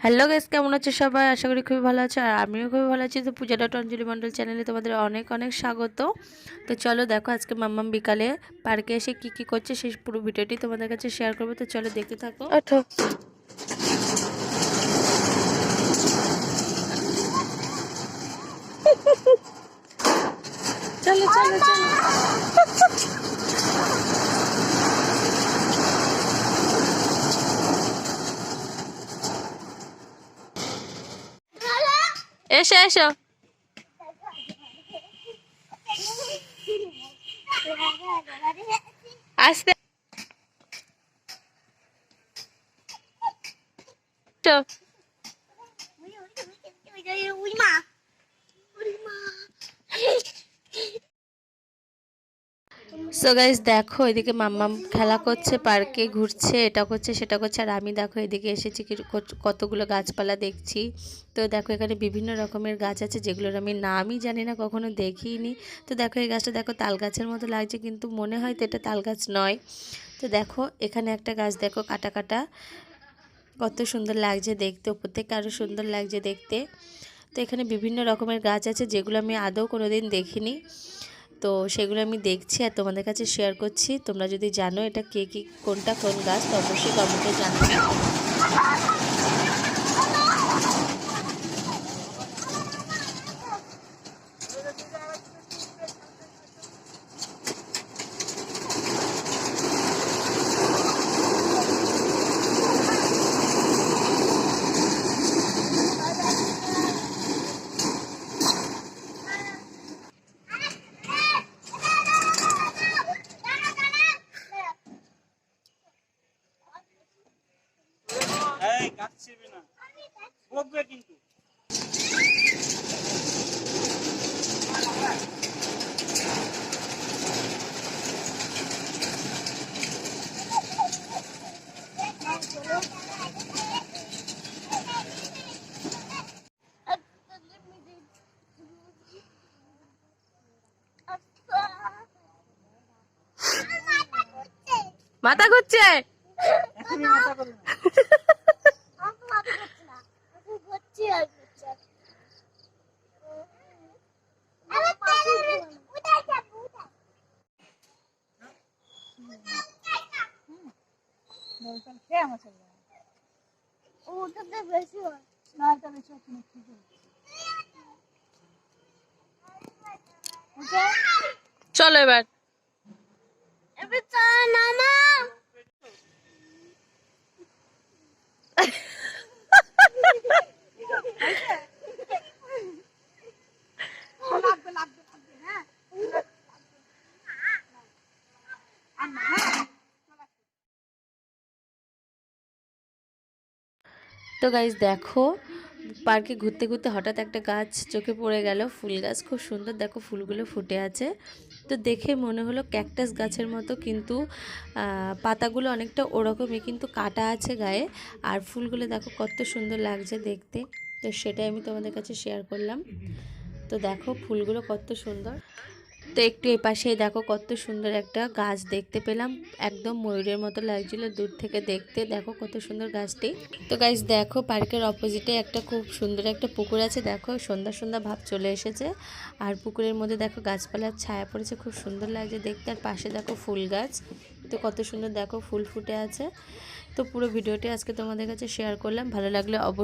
Hello guys, কেমন আছো সবাই? আশা করি খুবই ভালো আছো, আর আমিও খুবই ভালো আছি। তো পূজা ডট অঞ্জলি মণ্ডল চ্যানেলে তোমাদের অনেক অনেক স্বাগত। তো চলো দেখো আজকে মাম্মাম বিকালে পার্কে এসে কি কি করছে সেই পুরো ভিডিওটি তোমাদের কাছে শেয়ার করবো। তো চলো দেখতে থাকো। ওঠো। চলো চলো চলো। এসো এসো। আসতে সো গাইস দেখো এদিকে মাম্মাম খেলা করছে, পার্কে ঘুরছে, এটা করছে সেটা করছে, আর আমি দেখো এদিকে এসেছি কতগুলো গাছপালা দেখছি। তো দেখো এখানে বিভিন্ন রকমের গাছ আছে যেগুলোর আমি নামই জানি না, কখনো দেখিনি। তো দেখো এই গাছটা দেখো তাল গাছের মতো লাগছে, কিন্তু মনে হয় তো এটা তাল গাছ নয়। তো দেখো এখানে একটা গাছ দেখো কাটা কাটা, কত সুন্দর লাগছে দেখতে, উপর থেকে আরও সুন্দর লাগছে দেখতে। তো এখানে বিভিন্ন রকমের গাছ আছে যেগুলো আমি আদৌ কোনোদিন দেখিনি। তো সেগুলো আমি দেখছি আর তোমাদের কাছে শেয়ার করছি। তোমরা যদি জানো এটা কি কোনটা কোন গাছ তো অবশ্যই কমেন্টে জানাবে। কিন্তু মাথা ঘুরছে। চলো এবার। তো গাইজ দেখো পার্কে ঘুরতে ঘুরতে হঠাৎ একটা গাছ চোখে পড়ে গেল, ফুল গাছ, খুব সুন্দর দেখো ফুলগুলো ফুটে আছে। তো দেখে মনে হলো ক্যাকটাস গাছের মতো, কিন্তু পাতাগুলো অনেকটা ওরকমই, কিন্তু কাটা আছে গায়ে। আর ফুলগুলো দেখো কত সুন্দর লাগছে দেখতে। তো সেটাই আমি তোমাদের কাছে শেয়ার করলাম। তো দেখো ফুলগুলো কত সুন্দর। তো একটু এই পাশেই দেখো কত সুন্দর একটা গাছ দেখতে পেলাম, একদম ময়ূরের মতো লাগছিল দূর থেকে দেখতে। দেখো কত সুন্দর গাছটি। তো গাইস দেখো পার্কের অপোজিটে একটা খুব সুন্দর একটা পুকুর আছে, দেখো সন্ধ্যা সন্ধ্যা ভাব চলে এসেছে। আর পুকুরের মধ্যে দেখো গাছপালার ছায়া পড়েছে, খুব সুন্দর লাগছে দেখতে। আর পাশে দেখো ফুল গাছ, তো কত সুন্দর দেখো ফুল ফুটে আছে। তো পুরো ভিডিওটি আজকে তোমাদের কাছে শেয়ার করলাম, ভালো লাগলে অবশ্যই